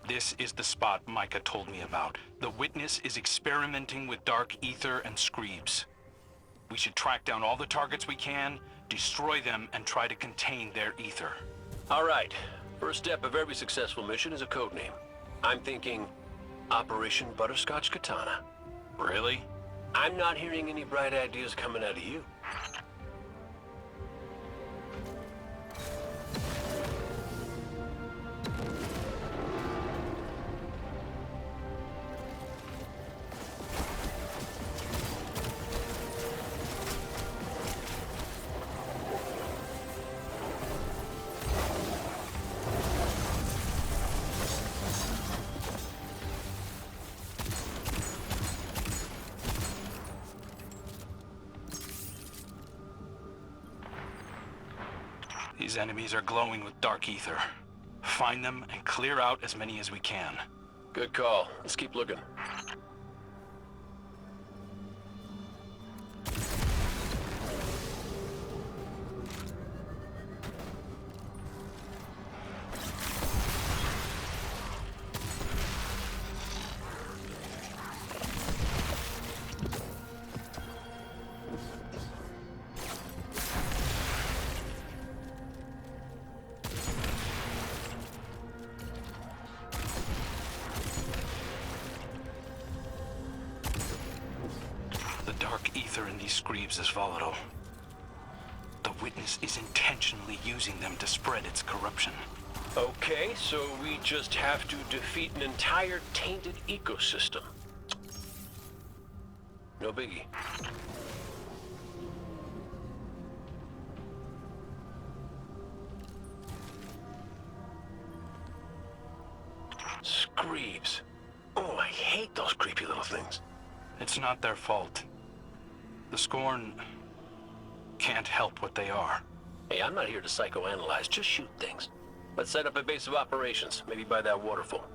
This is the spot Micah told me about. The Witness is experimenting with dark ether and screebs. We should track down all the targets we can, destroy them, and try to contain their ether. All right. First step of every successful mission is a code name. I'm thinking Operation Butterscotch Katana. Really? I'm not hearing any bright ideas coming out of you. These enemies are glowing with dark ether. Find them and clear out as many as we can. Good call. Let's keep looking. The dark ether in these screebs is volatile. The Witness is intentionally using them to spread its corruption. Okay, so we just have to defeat an entire tainted ecosystem. No biggie. Screebs. Oh, I hate those creepy little things. It's not their fault. The Scorn can't help what they are. Hey, I'm not here to psychoanalyze, just shoot things. Let's set up a base of operations, maybe by that waterfall.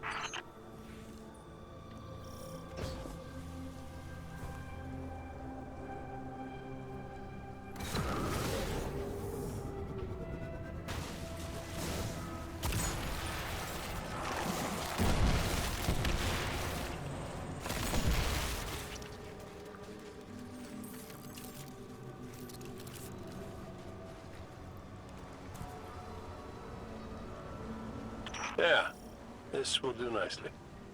Yeah, this will do nicely.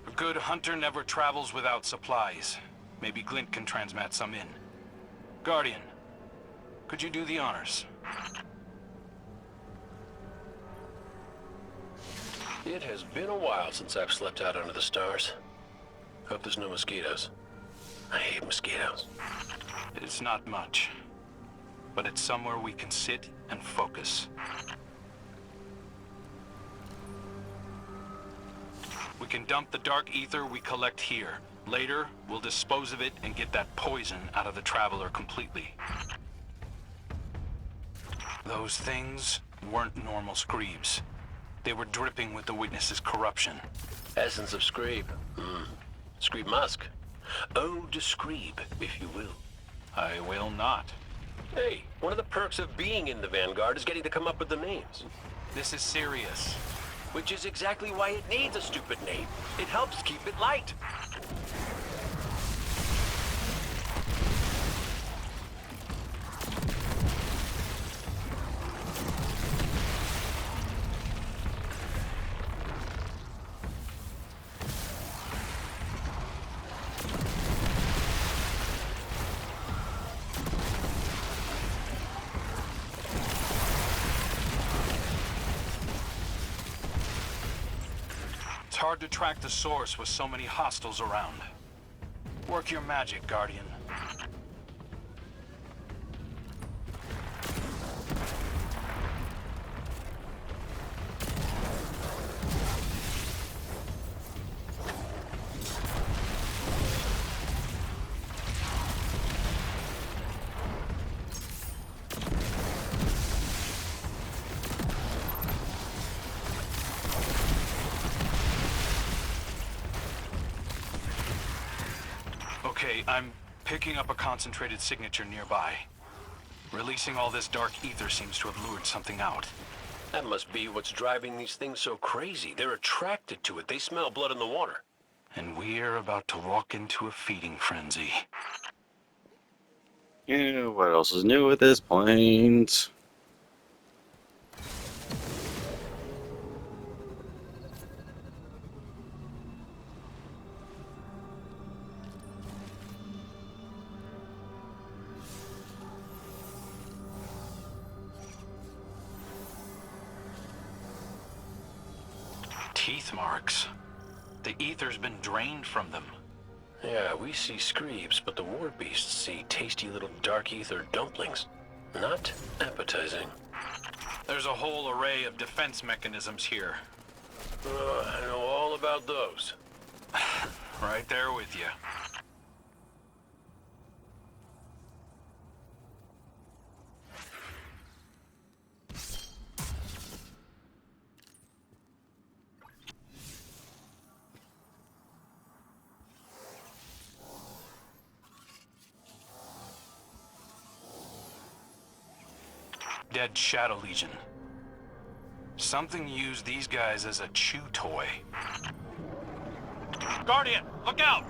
A good hunter never travels without supplies. Maybe Glint can transmat some in. Guardian, could you do the honors? It has been a while since I've slept out under the stars. Hope there's no mosquitoes. I hate mosquitoes. It's not much, but it's somewhere we can sit and focus. We can dump the dark ether we collect here. Later, we'll dispose of it and get that poison out of the Traveler completely. Those things weren't normal screebs. They were dripping with the Witness's corruption. Essence of Screeb. Screeb Musk. Eau de Screeb, if you will. I will not. Hey, one of the perks of being in the Vanguard is getting to come up with the names. This is serious. Which is exactly why it needs a stupid name. It helps keep it light. It's hard to track the source with so many hostiles around. Work your magic, Guardian. Okay, I'm picking up a concentrated signature nearby. Releasing all this dark ether seems to have lured something out. That must be what's driving these things so crazy. They're attracted to it. They smell blood in the water. And we're about to walk into a feeding frenzy. Yeah, what else is new at this point? Teeth marks. The ether's been drained from them. Yeah, we see screebs, but the war beasts see tasty little dark ether dumplings. Not appetizing. There's a whole array of defense mechanisms here. I know all about those. Right there with you. Dead Shadow Legion. Something used these guys as a chew toy. Guardian, look out!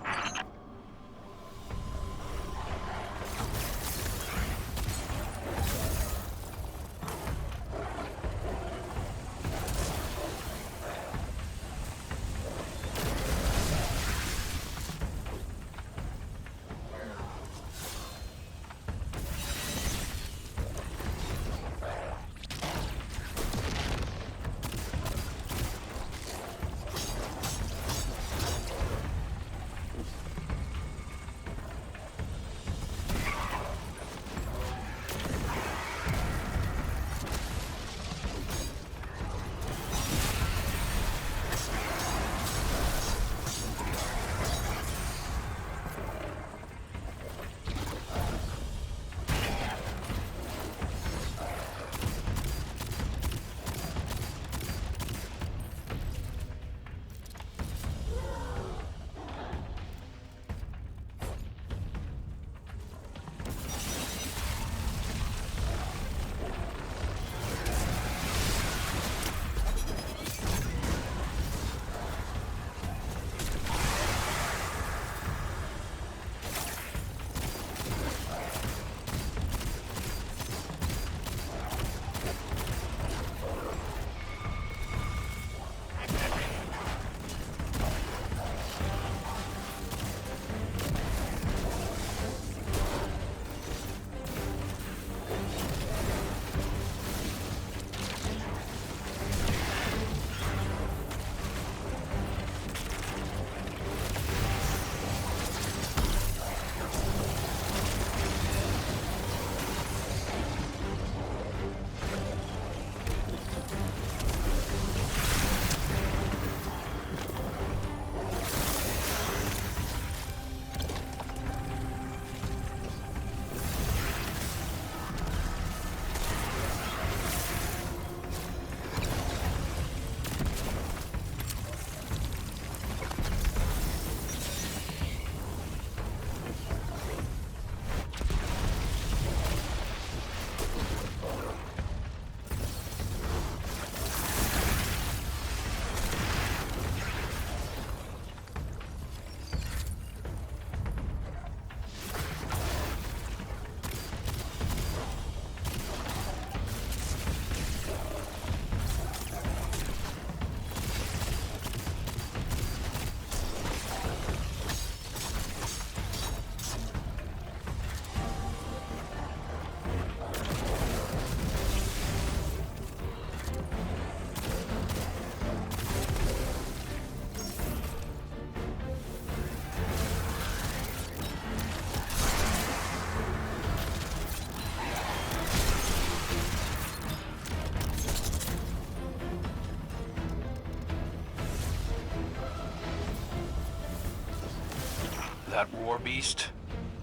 That war beast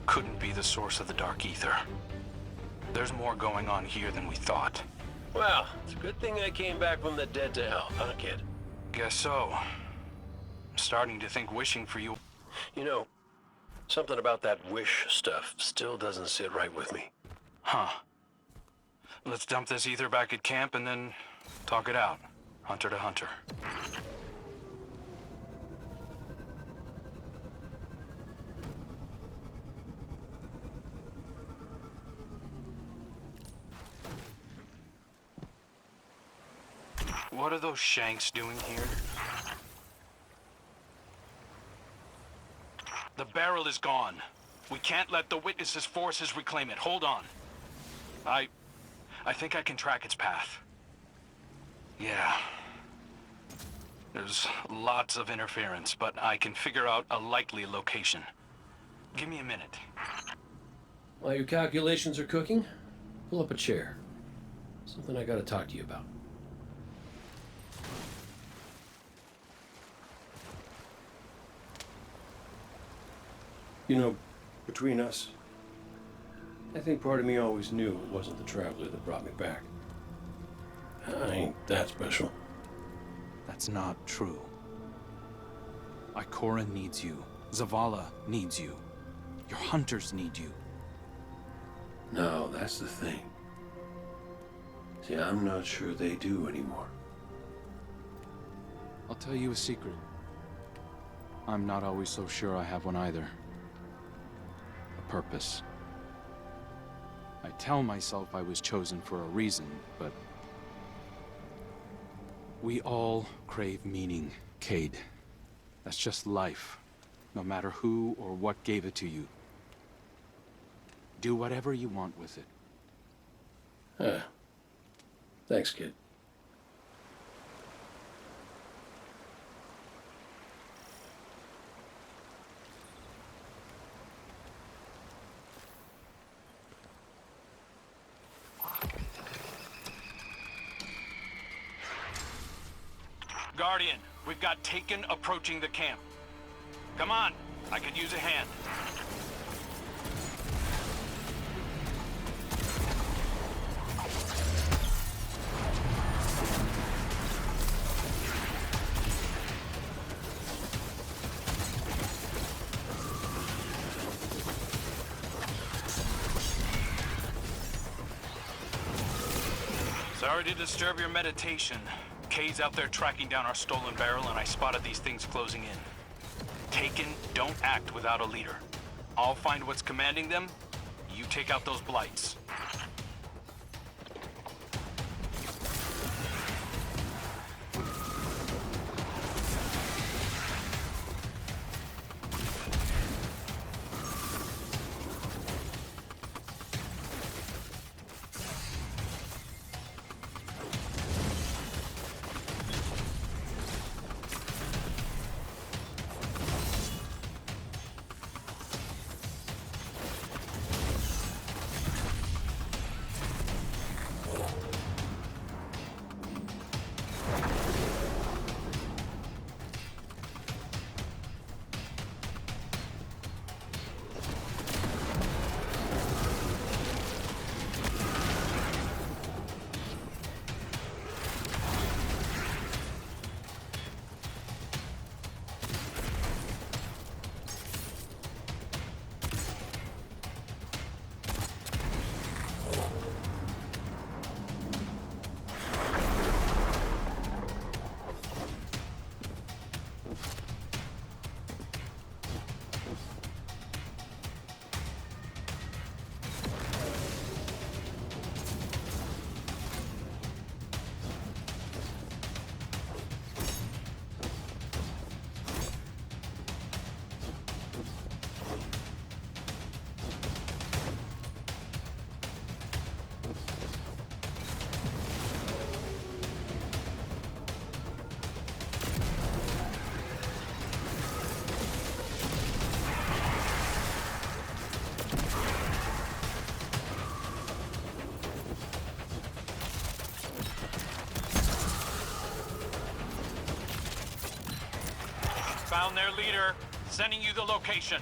couldn't be the source of the Dark Ether. There's more going on here than we thought. Well, it's a good thing I came back from the dead to help, huh, kid? Guess so. I'm starting to think wishing for you... You know, something about that wish stuff still doesn't sit right with me. Huh. Let's dump this ether back at camp and then Talk it out, hunter to hunter. What are those Shanks doing here? The barrel is gone. We can't let the Witness's forces reclaim it. Hold on. I think I can track its path. Yeah. There's lots of interference, but I can figure out a likely location. Give me a minute. While your calculations are cooking, pull up a chair. Something I gotta talk to you about. You know, between us, I think part of me always knew it wasn't the Traveler that brought me back. I ain't that special. That's not true. Ikora needs you. Zavala needs you. Your hunters need you. No, that's the thing. See, I'm not sure they do anymore. I'll tell you a secret. I'm not always so sure I have one either. A purpose. I tell myself I was chosen for a reason, but we all crave meaning, Cade. That's just life, no matter who or what gave it to you. Do whatever you want with it. Thanks, kid. Guardian, we've got Taken approaching the camp. Come on, I could use a hand. Sorry to disturb your meditation. Kay's out there tracking down our stolen barrel, and I spotted these things closing in. Taken, don't act without a leader. I'll find what's commanding them. You take out those blights. Found their leader. Sending you the location.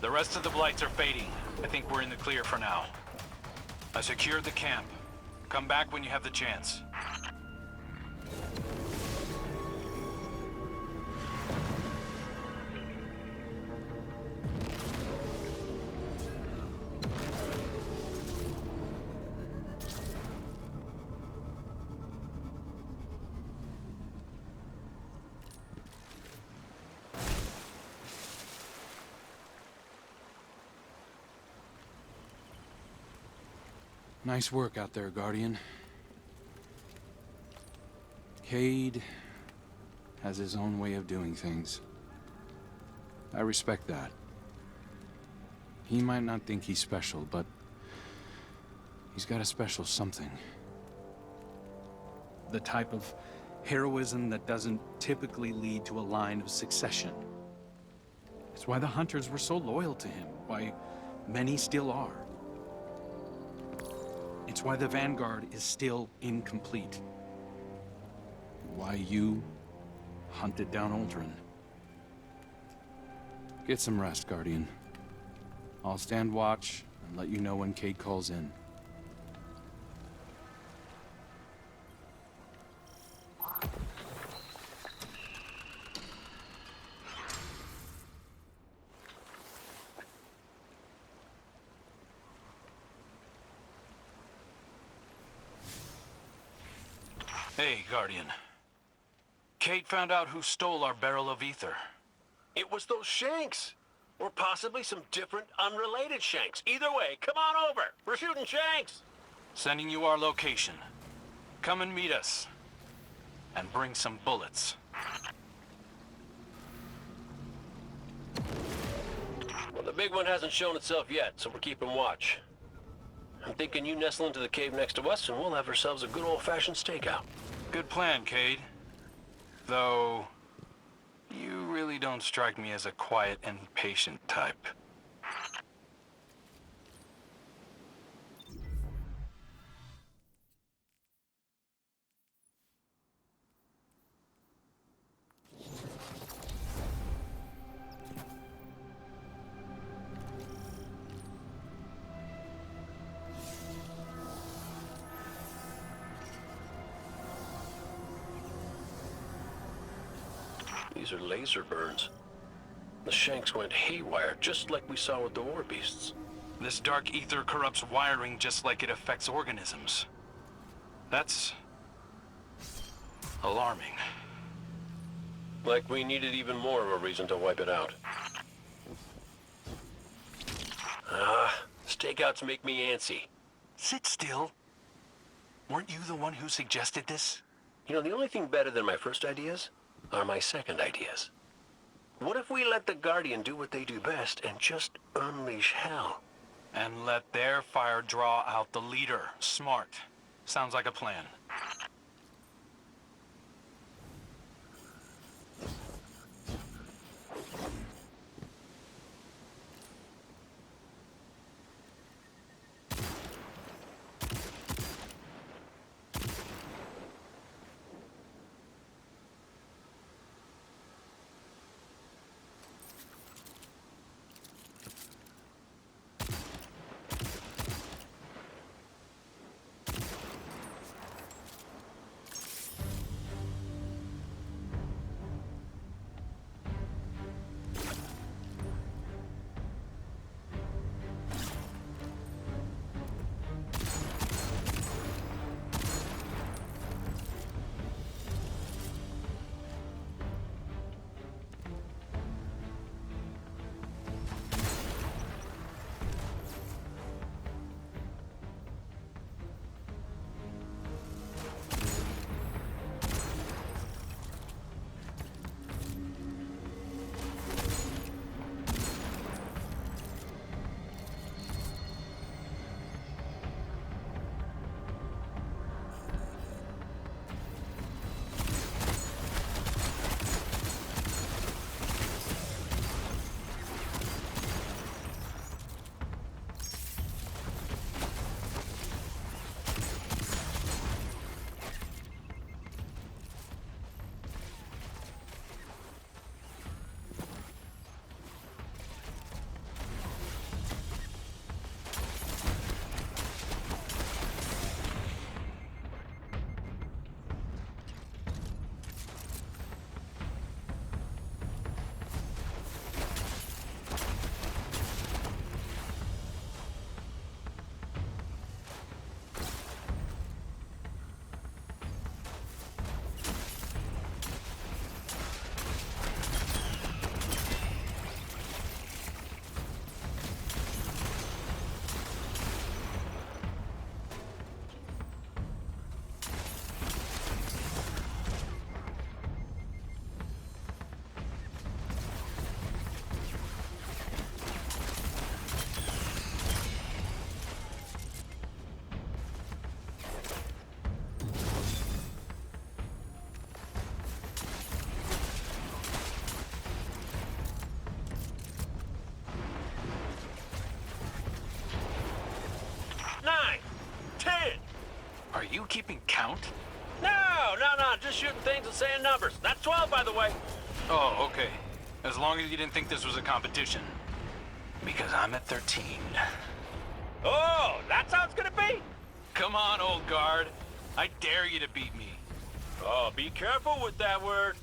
The rest of the blights are fading. I think we're in the clear for now. I secured the camp. Come back when you have the chance. Nice work out there, Guardian. Cade has his own way of doing things. I respect that. He might not think he's special, but he's got a special something. The type of heroism that doesn't typically lead to a line of succession. It's why the Hunters were so loyal to him, why many still are. It's why the Vanguard is still incomplete. Why you hunted down Uldren. Get some rest, Guardian. I'll stand watch and let you know when Cade calls in. Hey, Guardian. Cade found out who stole our barrel of ether. It was those Shanks. Or possibly some different, unrelated Shanks. Either way, come on over. We're shooting Shanks. Sending you our location. Come and meet us. And bring some bullets. Well, the big one hasn't shown itself yet, so we're keeping watch. I'm thinking you nestle into the cave next to us, and we'll have ourselves a good old-fashioned stakeout. Good plan, Cade. Though, you really don't strike me as a quiet and patient type. These are laser burns. The Shanks went haywire, just like we saw with the war beasts. This dark ether corrupts wiring just like it affects organisms. That's alarming. Like we needed even more of a reason to wipe it out. Stakeouts make me antsy. Sit still. Weren't you the one who suggested this? You know, the only thing better than my first ideas are my second ideas. What if we let the Guardian do what they do best and just unleash hell? And let their fire draw out the leader. Smart. Sounds like a plan. keeping count? No, just shooting things and saying numbers. That's 12, by the way. Oh, okay. As long as you didn't think this was a competition. Because I'm at 13. Oh, that's how it's gonna be? Come on, old guard. I dare you to beat me. Oh, be careful with that word.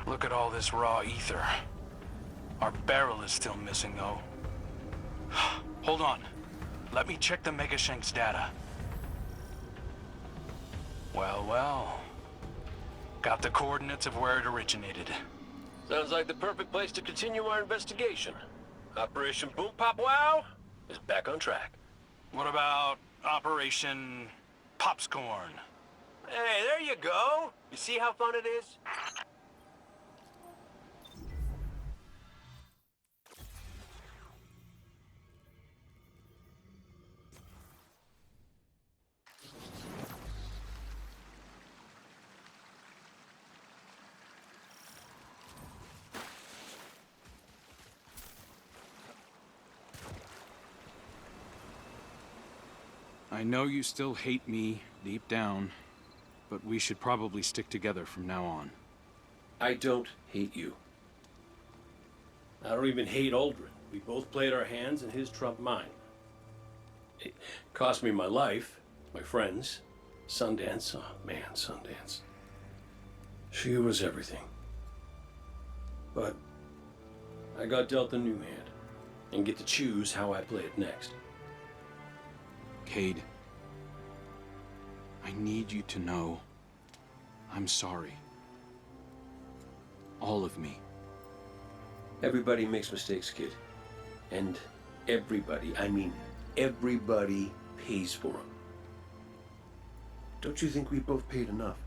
Look at all this raw ether. Our barrel is still missing, though. Hold on. Let me check the Megashank's data. Well. Got the coordinates of where it originated. Sounds like the perfect place to continue our investigation. Operation Boom Pop Wow is back on track. What about Operation Popscorn? Hey, there you go. You see how fun it is? I know you still hate me deep down, but we should probably stick together from now on. I don't hate you. I don't even hate Aldrin. We both played our hands and his trumped mine. It cost me my life, my friends, Sundance. Oh man, Sundance. She was everything. But I got dealt a new hand and get to choose how I play it next. Cade, I need you to know I'm sorry. All of me. Everybody makes mistakes, kid. And everybody, I mean everybody, pays for them. Don't you think we both paid enough?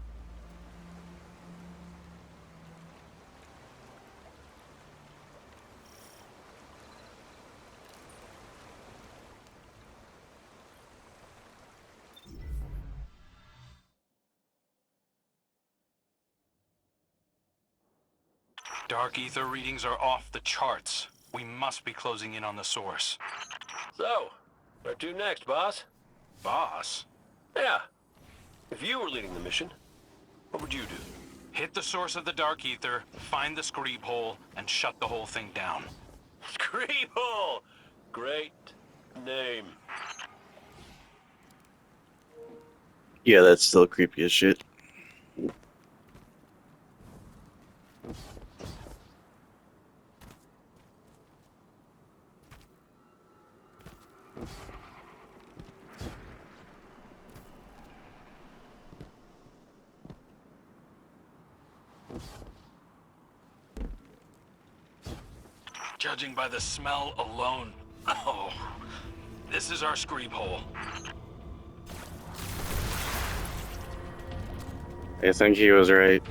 Dark ether readings are off the charts. We must be closing in on the source. So, where to next, boss? Boss? Yeah. If you were leading the mission, what would you do? Hit the source of the dark ether, find the screeb hole, and shut the whole thing down. Scream hole! Great name. Yeah, that's still creepy as shit. Judging by the smell alone, oh, this is our screeb hole. I think he was right.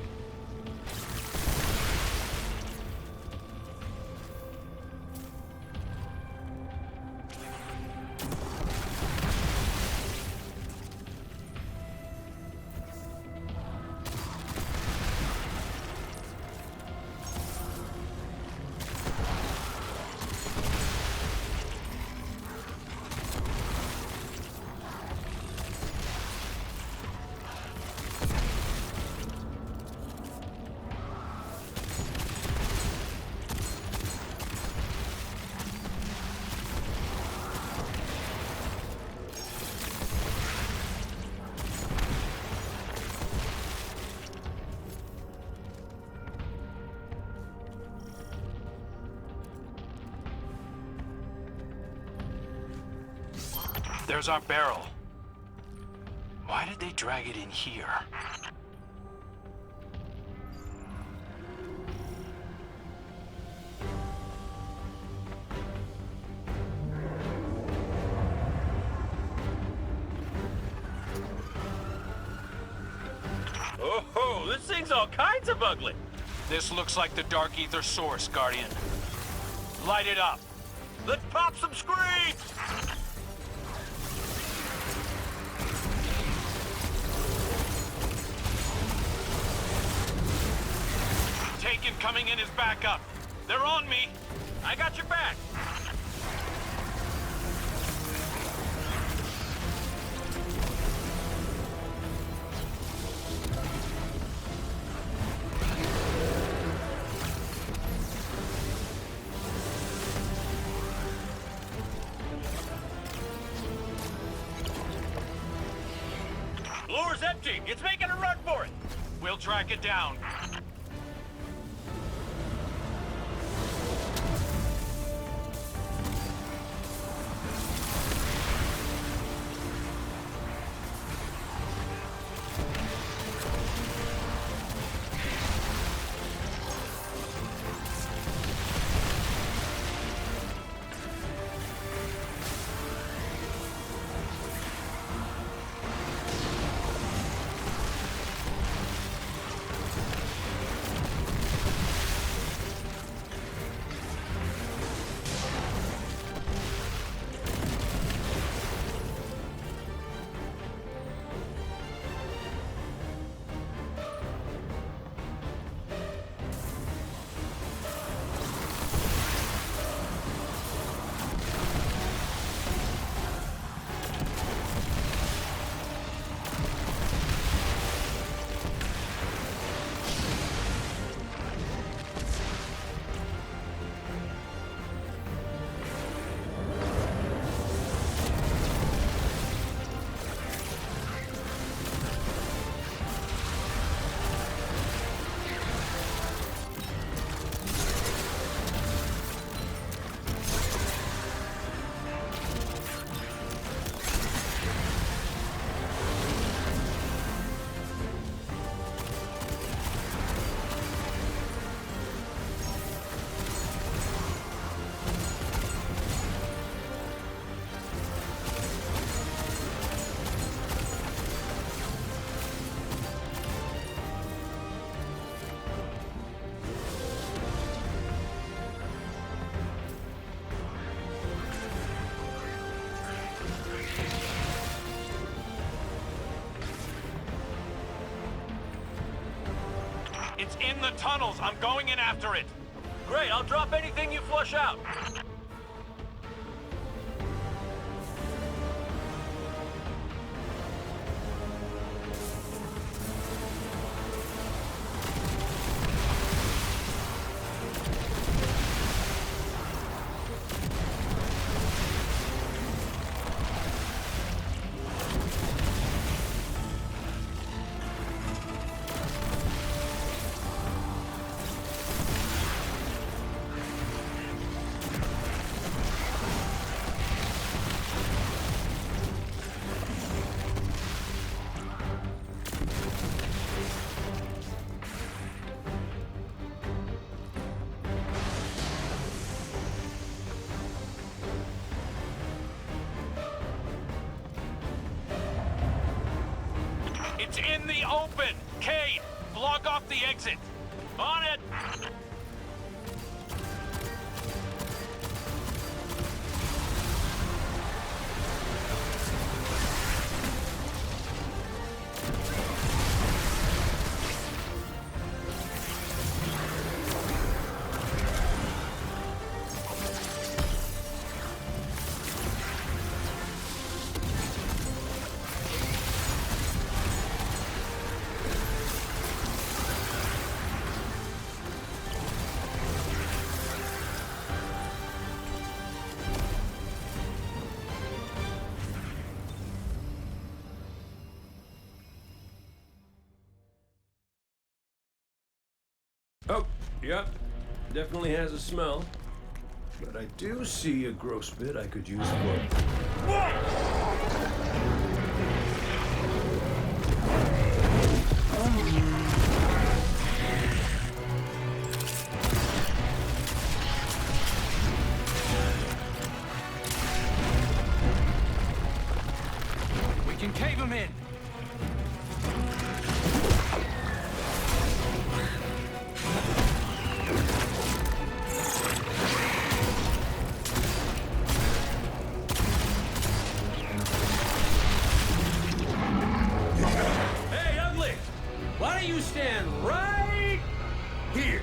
There's our barrel. Why did they drag it in here? Oh, this thing's all kinds of ugly. This looks like the dark ether source, Guardian. Light it up. Let's pop some screens! Taken coming in as backup. They're on me. I got your back. Floor's empty. It's making a run for it. We'll track it down. It's in the tunnels. I'm going in after it. Great, I'll drop anything you flush out. It's in the open. Cade, block off the exit. On it. Oh, yep. Definitely has a smell. But I do see a gross bit I could use for. We can cave him in. Hey, ugly! Why don't you stand right here?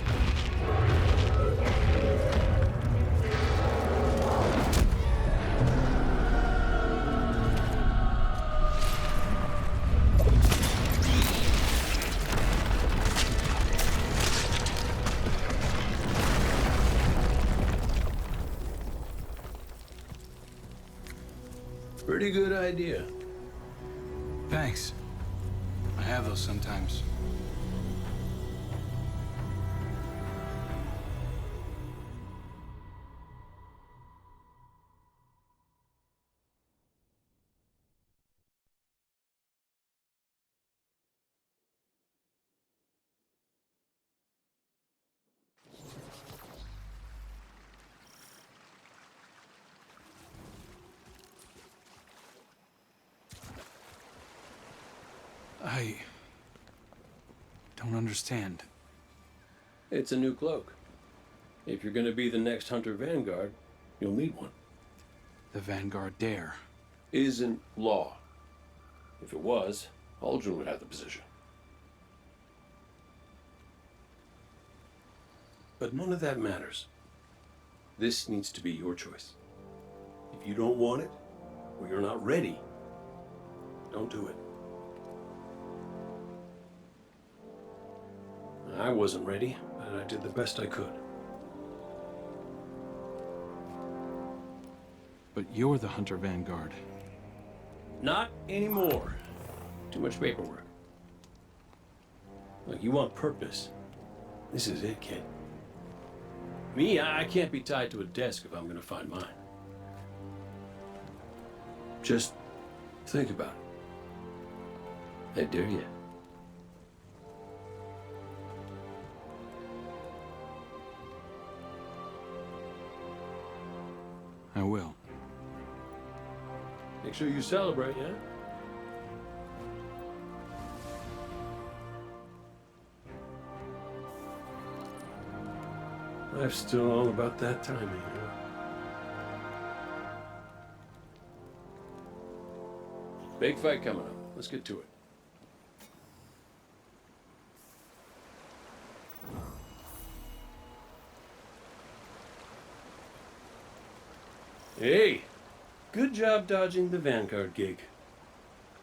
Pretty good idea. Thanks. I have those sometimes. I don't understand. It's a new cloak. If you're gonna be the next Hunter Vanguard, you'll need one. The Vanguard dare. Isn't law. If it was, Aldrin would have the position. But none of that matters. This needs to be your choice. If you don't want it, or you're not ready, don't do it. I wasn't ready, but I did the best I could. But you're the Hunter Vanguard. Not anymore. Too much paperwork. Look, you want purpose. This is it, kid. Me, I can't be tied to a desk if I'm gonna find mine. Just think about it. I dare you. I will. Make sure you celebrate, yeah? Life's still all about that timing, you know? Big fight coming up. Let's get to it. Hey, good job dodging the Vanguard gig.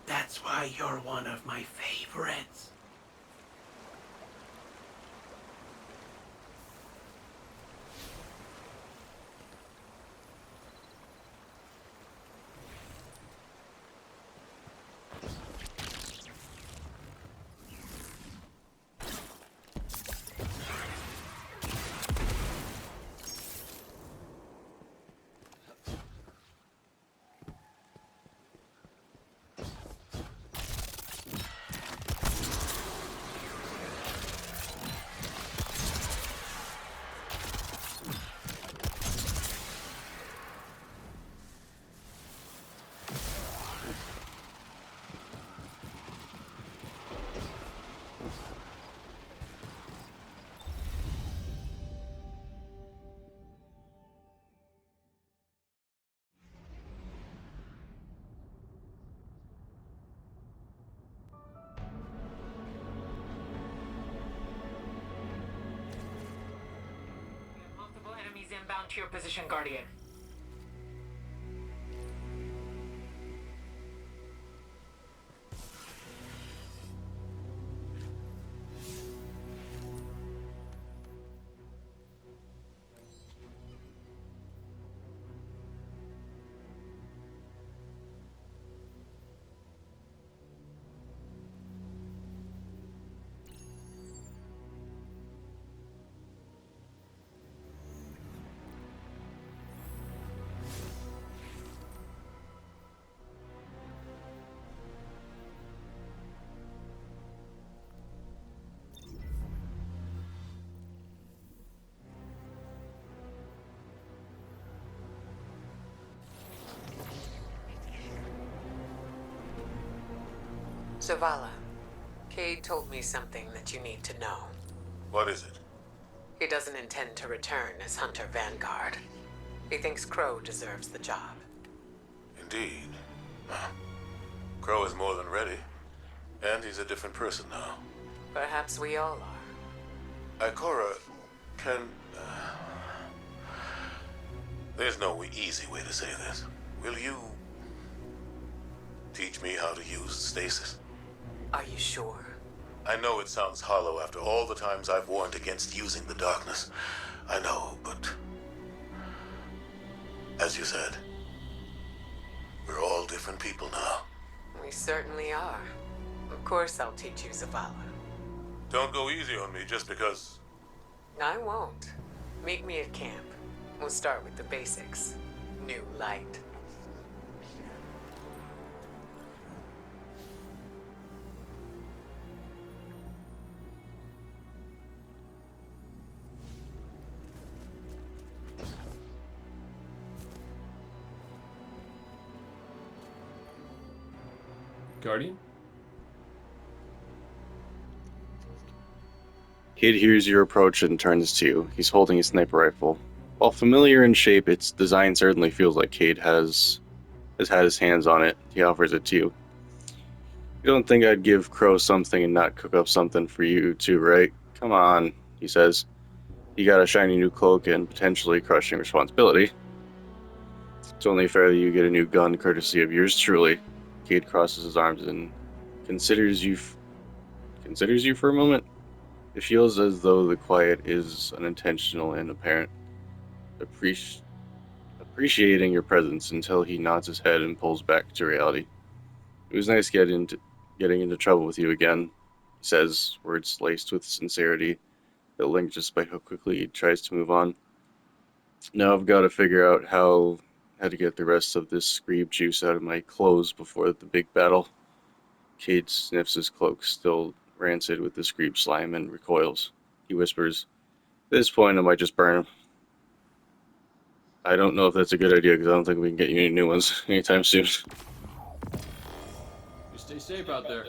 That's why you're one of my favorites. Multiple enemies inbound to your position, Guardian. Zavala, Cade told me something that you need to know. What is it? He doesn't intend to return as Hunter Vanguard. He thinks Crow deserves the job. Indeed. Crow is more than ready. And he's a different person now. Perhaps we all are. Ikora can... There's no easy way to say this. Will you... teach me how to use stasis? Are you sure? I know it sounds hollow after all the times I've warned against using the darkness. I know, but... as you said, we're all different people now. We certainly are. Of course I'll teach you, Zavala. Don't go easy on me just because... I won't. Meet me at camp. We'll start with the basics. New light. Guardian? Cade hears your approach and turns to you. He's holding a sniper rifle. While familiar in shape, its design certainly feels like Cade has had his hands on it. He offers it to you. You don't think I'd give Crow something and not cook up something for you too, right? Come on, he says. You got a shiny new cloak and potentially crushing responsibility. It's only fair that you get a new gun courtesy of yours truly. Cade crosses his arms and considers you for a moment. It feels as though the quiet is unintentional and apparent. Appreciating your presence until he nods his head and pulls back to reality. It was nice getting into trouble with you again, he says, words laced with sincerity that linger despite how quickly he tries to move on. Now I've got to figure out how to get the rest of this screeb juice out of my clothes before the big battle. Cade sniffs his cloak, still rancid with the screeb slime, and recoils. He whispers, "At this point, I might just burn him." I don't know if that's a good idea, because I don't think we can get you any new ones anytime soon. You stay safe out there.